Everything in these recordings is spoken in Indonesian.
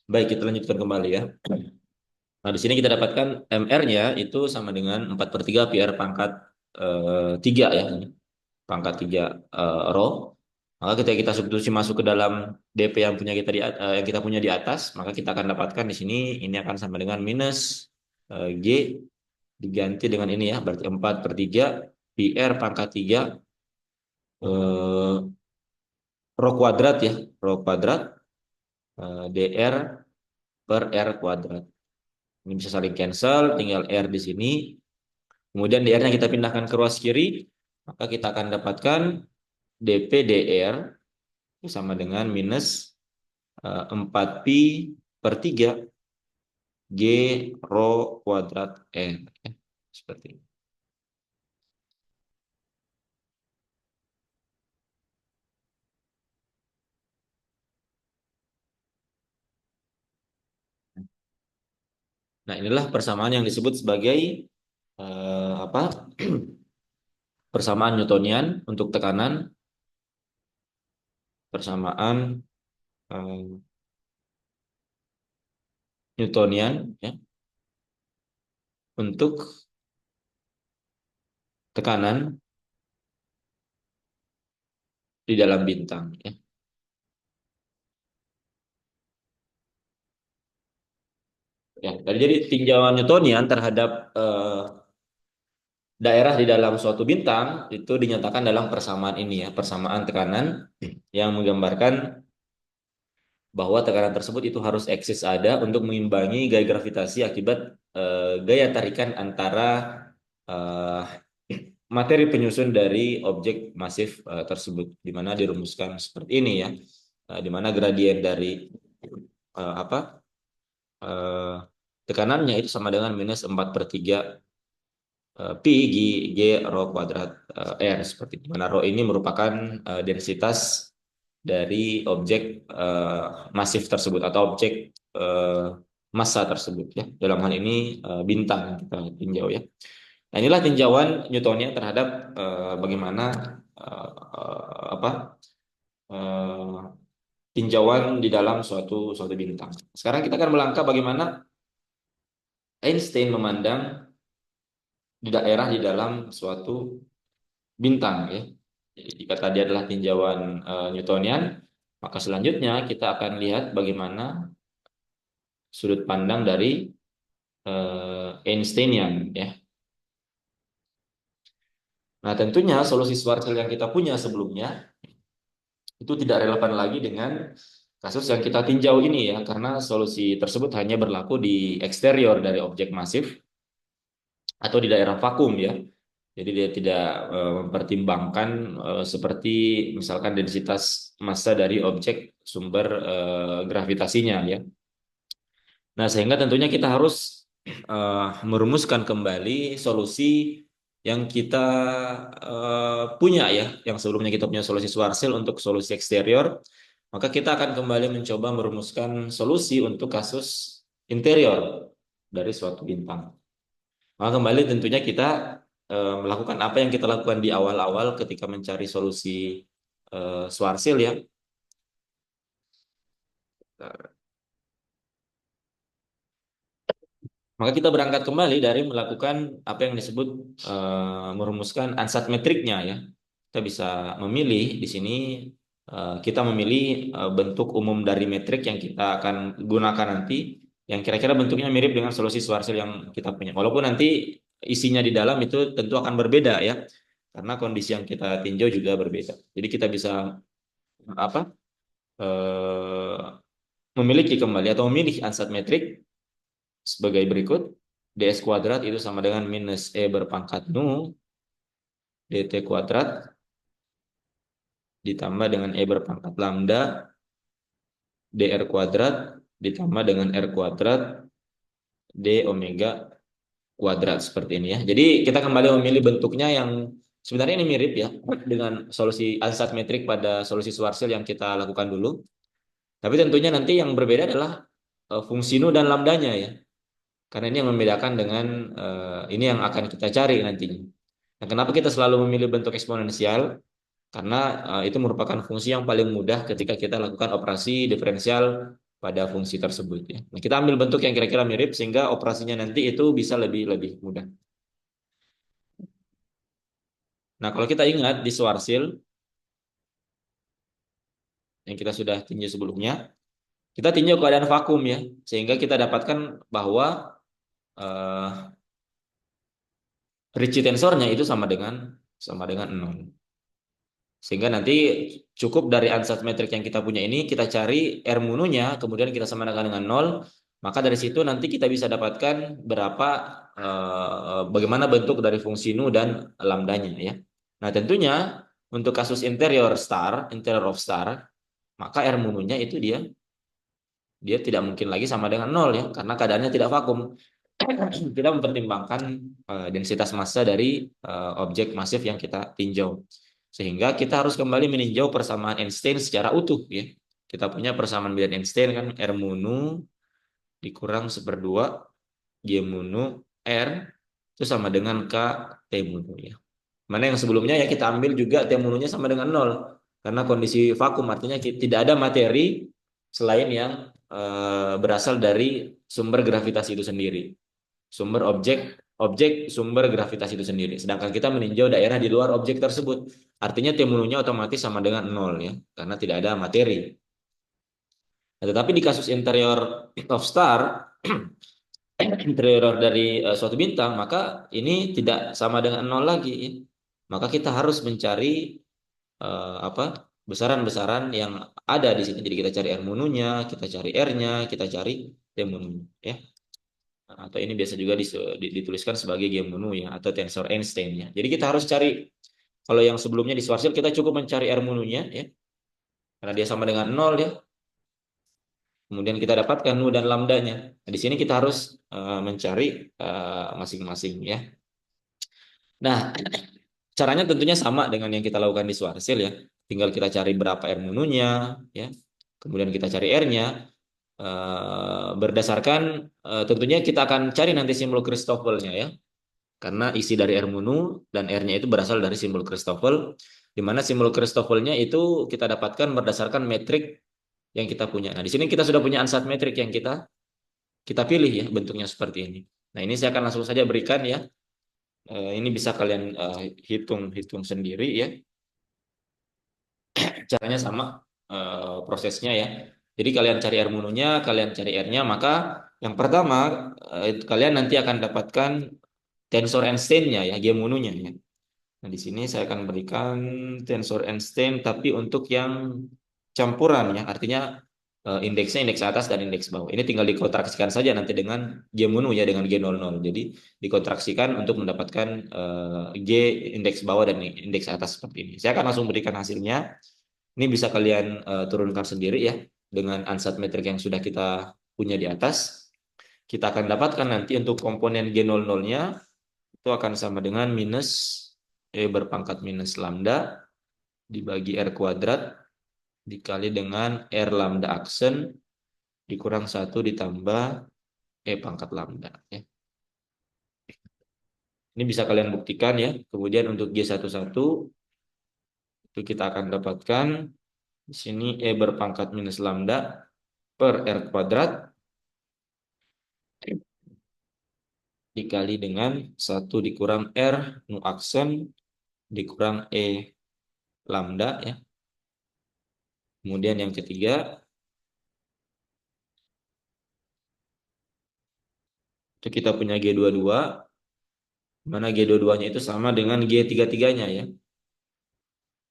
Baik, kita lanjutkan kembali ya. Nah, di sini kita dapatkan MR-nya itu sama dengan 4 per 3 PR pangkat 3 ya. Pangkat 3 row. Maka ketika kita substitusi masuk ke dalam DP yang kita punya di atas, maka kita akan dapatkan di sini ini akan sama dengan minus G diganti dengan ini ya, berarti 4 per 3 PR pangkat 3 row kuadrat ya, row kuadrat DR per R kuadrat. Ini bisa saling cancel, tinggal R di sini. Kemudian DR-nya kita pindahkan ke ruas kiri, maka kita akan dapatkan DP DR sama dengan minus 4pi per 3 G rho kuadrat R. Ya, seperti ini. Nah, inilah persamaan yang disebut sebagai apa? Persamaan Newtonian untuk tekanan, persamaan eh, Newtonian ya, untuk tekanan di dalam bintang ya. Ya, jadi tinjauan Newtonian terhadap daerah di dalam suatu bintang itu dinyatakan dalam persamaan ini ya, persamaan tekanan yang menggambarkan bahwa tekanan tersebut itu harus eksis ada untuk mengimbangi gaya gravitasi akibat gaya tarikan antara eh, materi penyusun dari objek masif tersebut, di mana dirumuskan seperti ini ya, di mana gradien dari apa eh, tekanannya itu sama dengan minus 4 per 3 pi G rho kuadrat R seperti itu. Mana rho ini merupakan densitas dari objek masif tersebut atau objek eh, massa tersebut ya. Dalam hal ini bintang yang kita tinjau ya. Nah, inilah tinjauan Newtonian terhadap bagaimana apa eh, tinjauan di dalam suatu suatu bintang. Sekarang kita akan melangkah bagaimana Einstein memandang di daerah di dalam suatu bintang ya. Jadi, jika tadi adalah tinjauan Newtonian, maka selanjutnya kita akan lihat bagaimana sudut pandang dari Einsteinian ya. Nah, tentunya solusi Schwarzschild yang kita punya sebelumnya itu tidak relevan lagi dengan kasus yang kita tinjau ini ya, karena solusi tersebut hanya berlaku di eksterior dari objek masif atau di daerah vakum ya. Jadi dia tidak mempertimbangkan seperti misalkan densitas massa dari objek sumber gravitasinya ya. Nah, sehingga tentunya kita harus merumuskan kembali solusi yang kita punya ya, yang sebelumnya kita punya solusi Schwarzschild untuk solusi eksterior, maka kita akan kembali mencoba merumuskan solusi untuk kasus interior dari suatu bintang. Maka kembali tentunya kita melakukan apa yang kita lakukan di awal-awal ketika mencari solusi Schwarzschild ya. Maka kita berangkat kembali dari melakukan apa yang disebut merumuskan ansat metriknya ya. Kita bisa memilih di sini kita memilih bentuk umum dari metrik yang kita akan gunakan nanti yang kira-kira bentuknya mirip dengan solusi Schwarzschild yang kita punya. Walaupun nanti isinya di dalam itu tentu akan berbeda ya. Karena kondisi yang kita tinjau juga berbeda. Jadi kita bisa apa? eh, Memiliki kembali atau memilih ansat metrik sebagai berikut. ds kuadrat itu sama dengan minus e berpangkat nu dt kuadrat ditambah dengan e berpangkat lambda dr kuadrat ditambah dengan r kuadrat d omega kuadrat seperti ini ya. Jadi kita kembali memilih bentuknya yang sebenarnya ini mirip ya dengan solusi ansat metrik pada solusi Schwarzschild yang kita lakukan dulu. Tapi tentunya nanti yang berbeda adalah fungsi nu dan lambdanya ya. Karena ini yang membedakan dengan ini yang akan kita cari nantinya. Nah, kenapa kita selalu memilih bentuk eksponensial? Karena itu merupakan fungsi yang paling mudah ketika kita lakukan operasi diferensial pada fungsi tersebut ya. Nah, kita ambil bentuk yang kira-kira mirip sehingga operasinya nanti itu bisa lebih lebih mudah. Nah, kalau kita ingat di Schwarzschild yang kita sudah tinjau sebelumnya, kita tinjau keadaan vakum ya, sehingga kita dapatkan bahwa eh, Ricci tensornya itu sama dengan nol. Sehingga nanti cukup dari ansatz metrik yang kita punya ini kita cari R mununya, kemudian kita samakan dengan nol, maka dari situ nanti kita bisa dapatkan berapa bagaimana bentuk dari fungsi nu dan lambdanya ya. Nah, tentunya untuk kasus interior of star, maka R mununya itu dia dia tidak mungkin lagi sama dengan nol ya, karena keadaannya tidak vakum. Kita mempertimbangkan densitas massa dari objek masif yang kita tinjau. Sehingga kita harus kembali meninjau persamaan Einstein secara utuh ya. Kita punya persamaan bilangan Einstein kan R munu dikurang seperdua G munu R itu sama dengan K T munu ya. Mana yang sebelumnya ya kita ambil juga T mununya sama dengan nol karena kondisi vakum artinya tidak ada materi selain yang berasal dari sumber gravitasi itu sendiri. Sumber objek sumber gravitasi itu sendiri. Sedangkan kita meninjau daerah di luar objek tersebut. Artinya T mununya otomatis sama dengan nol ya, karena tidak ada materi. Nah, tetapi di kasus interior of star, interior dari suatu bintang, maka ini tidak sama dengan nol lagi ya. Maka kita harus mencari apa besaran-besaran yang ada di sini. Jadi kita cari R mununya, kita cari R-nya, kita cari T mununya ya. Atau ini biasa juga dituliskan sebagai G munu ya atau tensor Einstein ya. Jadi kita harus cari kalau yang sebelumnya di Schwarzschild kita cukup mencari R mununya ya karena dia sama dengan nol ya. Kemudian kita dapatkan nu dan lambdanya. Nah, di sini kita harus mencari masing-masing ya. Nah, caranya tentunya sama dengan yang kita lakukan di Schwarzschild ya. Tinggal kita cari berapa R mununya ya. Kemudian kita cari R-nya. Berdasarkan tentunya kita akan cari nanti simbol Christoffel-nya ya. Karena isi dari R munu dan R-nya itu berasal dari simbol Christoffel, di mana simbol Christoffel-nya itu kita dapatkan berdasarkan metrik yang kita punya. Nah, di sini kita sudah punya ansatz metrik yang kita pilih ya, bentuknya seperti ini. Nah, ini saya akan langsung saja berikan ya. Ini bisa kalian hitung sendiri ya. Caranya sama prosesnya ya. Jadi kalian cari R mununya, kalian cari R-nya, maka yang pertama kalian nanti akan dapatkan tensor Einstein-nya ya, G mununya ya. Nah, di sini saya akan berikan tensor Einstein tapi untuk yang campuran ya, artinya indeksnya indeks atas dan indeks bawah. Ini tinggal dikontraksikan saja nanti dengan G munu ya, dengan G00. Jadi dikontraksikan untuk mendapatkan G indeks bawah dan indeks atas seperti ini. Saya akan langsung berikan hasilnya. Ini bisa kalian turunkan sendiri ya dengan ansatz metrik yang sudah kita punya di atas. Kita akan dapatkan nanti untuk komponen G00-nya itu akan sama dengan minus E berpangkat minus lambda dibagi R kuadrat dikali dengan R lambda aksen dikurang 1 ditambah E pangkat lambda ya. Ini bisa kalian buktikan ya. Kemudian untuk G11 itu kita akan dapatkan di sini E berpangkat minus lambda per R kuadrat dikali dengan 1 dikurang R nu aksen dikurang E lambda ya. Kemudian yang ketiga itu kita punya G22 mana G22-nya itu sama dengan G33-nya ya.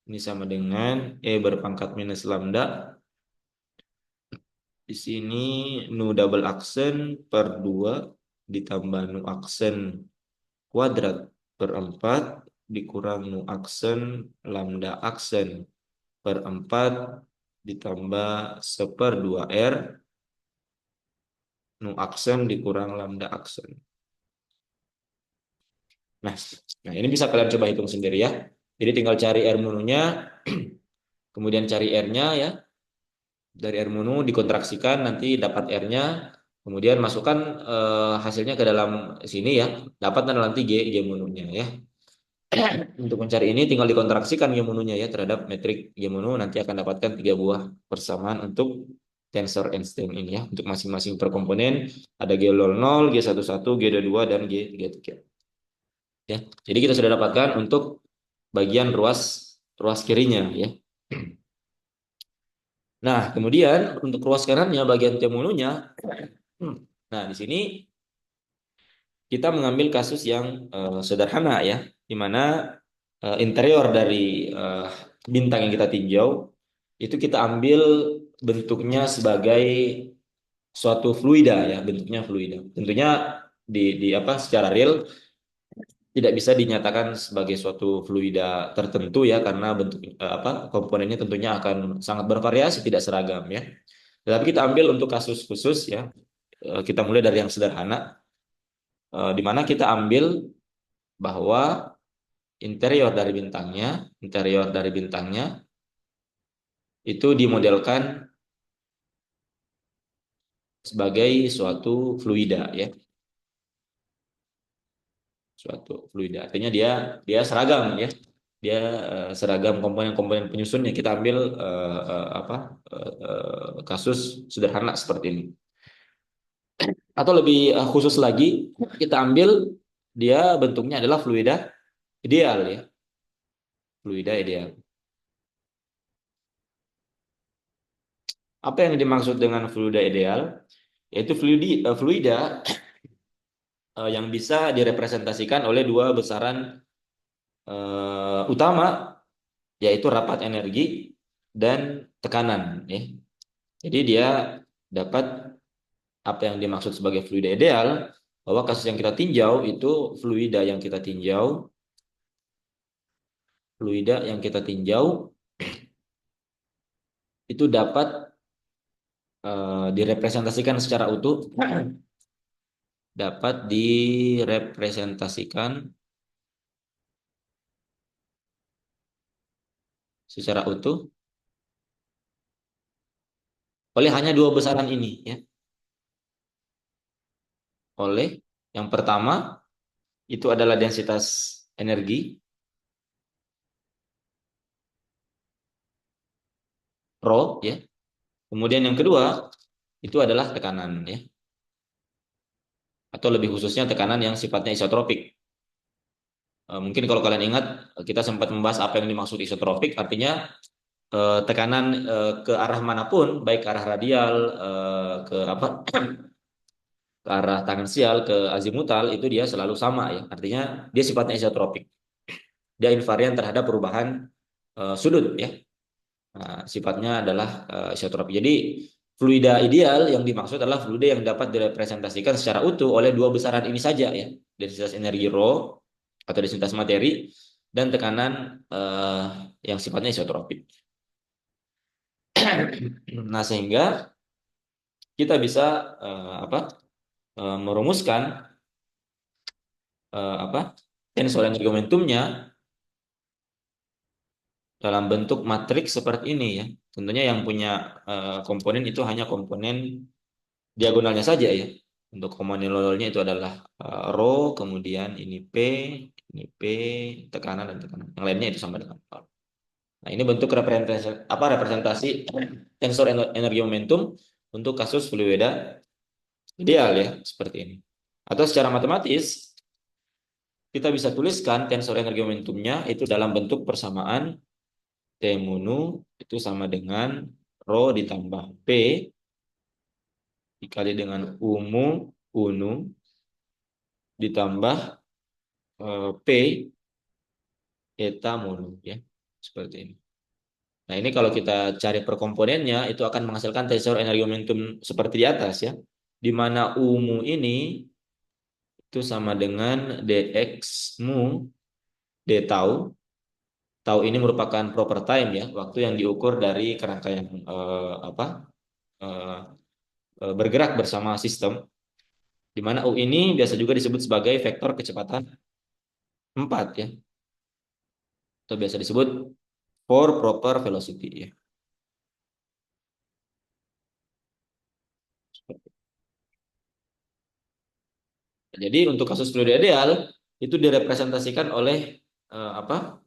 Ini sama dengan E berpangkat minus lambda. Di sini nu double aksen per 2 ditambah nu aksen kuadrat per 4 dikurang nu aksen lambda aksen per 4 ditambah 1/2 R nu aksen dikurang lambda aksen. Nah, ini bisa kalian coba hitung sendiri ya. Jadi tinggal cari R mununya, kemudian cari R-nya ya. Dari R munu dikontraksikan nanti dapat R-nya, kemudian masukkan hasilnya ke dalam sini ya. Dapat nanti G mununya ya. Untuk mencari ini tinggal dikontraksikan G mununya ya terhadap metrik G munu nanti akan dapatkan 3 buah persamaan untuk T tensor Einstein ini ya. Untuk masing-masing per komponen ada G00, G11, G22 dan G33. Ya. Jadi kita sudah dapatkan untuk bagian ruas ruas kirinya ya. Nah, kemudian untuk ruas kanannya bagian temulunya. Nah, di sini kita mengambil kasus yang sederhana ya, di mana interior dari eh, bintang yang kita tinjau itu kita ambil bentuknya sebagai suatu fluida ya, bentuknya fluida. Tentunya di apa secara real tidak bisa dinyatakan sebagai suatu fluida tertentu ya, karena bentuk apa komponennya tentunya akan sangat bervariasi, tidak seragam ya. Tetapi kita ambil untuk kasus khusus ya, kita mulai dari yang sederhana, di mana kita ambil bahwa interior dari bintangnya itu dimodelkan sebagai suatu fluida ya, suatu fluida. Artinya dia dia seragam ya. Dia seragam komponen-komponen penyusunnya. Kita ambil apa kasus sederhana seperti ini. Atau lebih khusus lagi, kita ambil dia bentuknya adalah fluida ideal ya, fluida ideal. Apa yang dimaksud dengan fluida ideal? Yaitu fluida yang bisa direpresentasikan oleh dua besaran utama, yaitu rapat energi dan tekanan ya. Jadi dia dapat apa yang dimaksud sebagai fluida ideal, bahwa kasus yang kita tinjau itu fluida yang kita tinjau itu dapat direpresentasikan secara utuh, dapat direpresentasikan secara utuh oleh hanya dua besaran ini ya. Oleh yang pertama itu adalah densitas energi rho ya. Kemudian yang kedua itu adalah tekanan ya. Atau lebih khususnya tekanan yang sifatnya isotropik. Mungkin kalau kalian ingat kita sempat membahas apa yang dimaksud isotropik, artinya tekanan ke arah manapun, baik ke arah radial, ke apa, ke arah tangensial, ke azimutal, itu dia selalu sama ya. Artinya dia sifatnya isotropik. Dia invarian terhadap perubahan sudut ya. Nah, sifatnya adalah isotropik. Jadi fluida ideal yang dimaksud adalah fluida yang dapat direpresentasikan secara utuh oleh dua besaran ini saja ya. Densitas energi rho atau densitas materi dan tekanan yang sifatnya isotropik. Nah, sehingga kita bisa apa merumuskan apa tensor energi momentumnya dalam bentuk matriks seperti ini ya. Tentunya yang punya komponen itu hanya komponen diagonalnya saja ya. Untuk komponen lololnya itu adalah rho, kemudian ini P, tekanan dan tekanan. Yang lainnya itu sama dengan R. Nah, ini bentuk representasi tensor energi momentum untuk kasus fluida ideal ya, seperti ini. Atau secara matematis kita bisa tuliskan tensor energi momentumnya itu dalam bentuk persamaan T munu itu sama dengan rho ditambah P dikali dengan U mu unu ditambah P eta munu ya, seperti ini. Nah, ini kalau kita cari per komponennya itu akan menghasilkan tensor energi momentum seperti di atas ya. Di mana U mu ini itu sama dengan dx mu d tau. Tau ini merupakan proper time ya, waktu yang diukur dari kerangka yang apa eh, bergerak bersama sistem. Di mana U ini biasa juga disebut sebagai vektor kecepatan 4 ya, atau biasa disebut for proper velocity ya. Jadi untuk kasus fluid ideal itu direpresentasikan oleh apa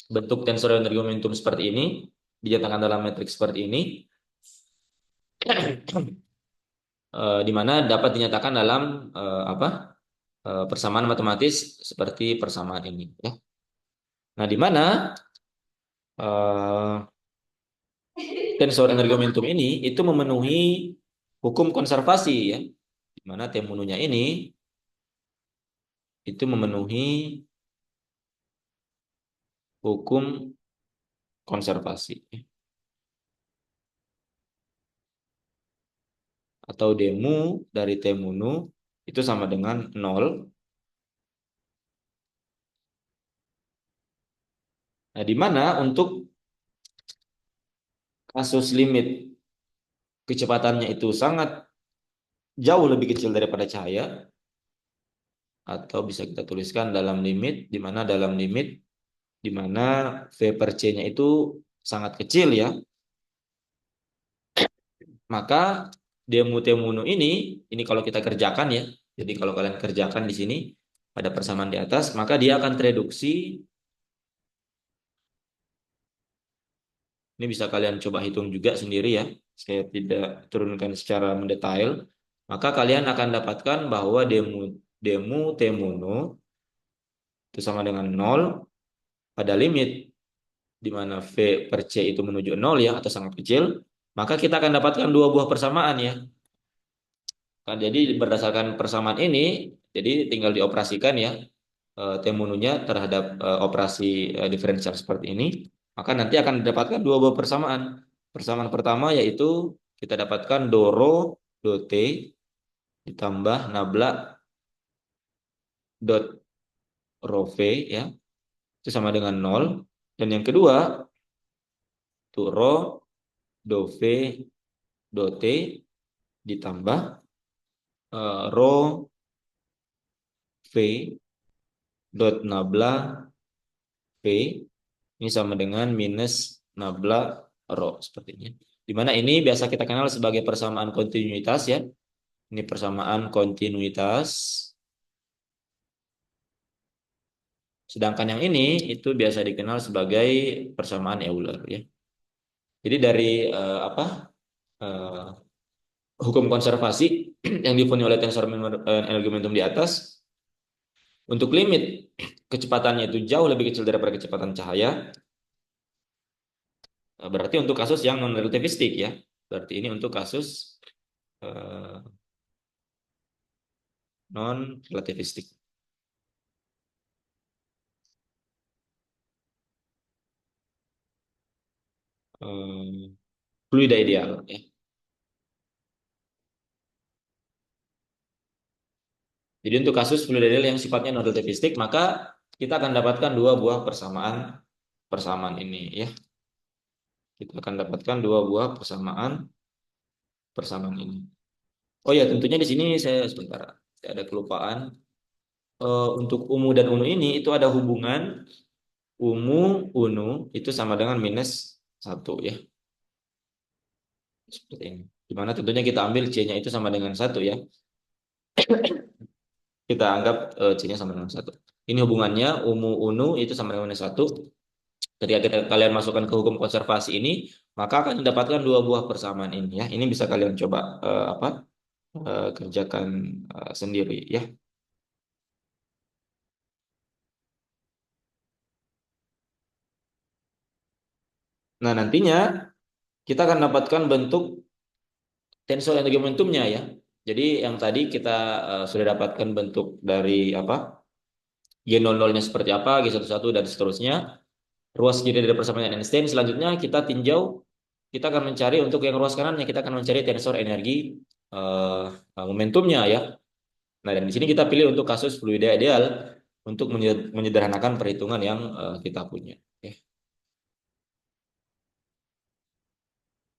bentuk tensor energi momentum seperti ini, dinyatakan dalam matriks seperti ini. Di mana dapat dinyatakan dalam apa persamaan matematis seperti persamaan ini ya. Nah, di mana eh, tensor energi momentum ini itu memenuhi hukum konservasi ya, di mana temununya ini itu memenuhi hukum konservasi atau demu dari temunu itu sama dengan nol. Nah, di mana untuk kasus limit kecepatannya itu sangat jauh lebih kecil daripada cahaya, atau bisa kita tuliskan dalam limit, di mana dalam limit di mana V per C-nya itu sangat kecil ya, maka demu temunu ini kalau kita kerjakan ya, jadi kalau kalian kerjakan di sini pada persamaan di atas, maka dia akan tereduksi. Ini bisa kalian coba hitung juga sendiri ya. Saya tidak turunkan secara mendetail. Maka kalian akan dapatkan bahwa demu demu temunu itu sama dengan nol pada limit di mana V per C itu menuju nol ya atau sangat kecil. Maka kita akan dapatkan dua buah persamaan ya. Kan jadi berdasarkan persamaan ini, jadi tinggal dioperasikan ya temununya terhadap operasi diferensial seperti ini, maka nanti akan didapatkan dua buah persamaan. Persamaan pertama yaitu kita dapatkan doro do t ditambah nabla dot rho v ya, itu sama dengan nol. Dan yang kedua itu rho do v do t ditambah rho v dot nabla v ini sama dengan minus nabla rho seperti ini. Di mana ini biasa kita kenal sebagai persamaan kontinuitas ya. Ini persamaan kontinuitas. Sedangkan yang ini itu biasa dikenal sebagai persamaan Euler ya. Jadi dari apa eh, hukum konservasi yang dipenuhi oleh tensor energi momentum di atas, untuk limit kecepatannya itu jauh lebih kecil daripada kecepatan cahaya, berarti untuk kasus yang non relativistik ya. Berarti ini untuk kasus eh, non relativistik. Fluida ideal ya. Jadi untuk kasus fluida ideal yang sifatnya non relativistik, maka kita akan dapatkan dua buah persamaan persamaan ini ya. Kita akan dapatkan dua buah persamaan persamaan ini. Oh ya, tentunya di sini saya sebentar, saya ada kelupaan. Untuk umu dan unu ini itu ada hubungan umu unu itu sama dengan minus satu ya. Seperti ini. Dimana tentunya kita ambil C-nya itu sama dengan satu ya. Kita anggap C-nya sama dengan satu. Ini hubungannya umu unu itu sama dengan minus satu. Ketika kalian masukkan ke hukum konservasi ini, maka akan mendapatkan dua buah persamaan ini ya. Ini bisa kalian coba kerjakan sendiri ya. Nah, nantinya kita akan dapatkan bentuk tensor energi momentumnya ya. Jadi yang tadi kita sudah dapatkan bentuk dari apa? G00-nya seperti apa, G11 dan seterusnya. Ruas kiri dari persamaan Einstein. Selanjutnya kita tinjau, kita akan mencari untuk yang ruas kanannya, kita akan mencari tensor energi eh, momentumnya ya. Nah, dan di sini kita pilih untuk kasus fluida ideal untuk menyederhanakan perhitungan yang kita punya.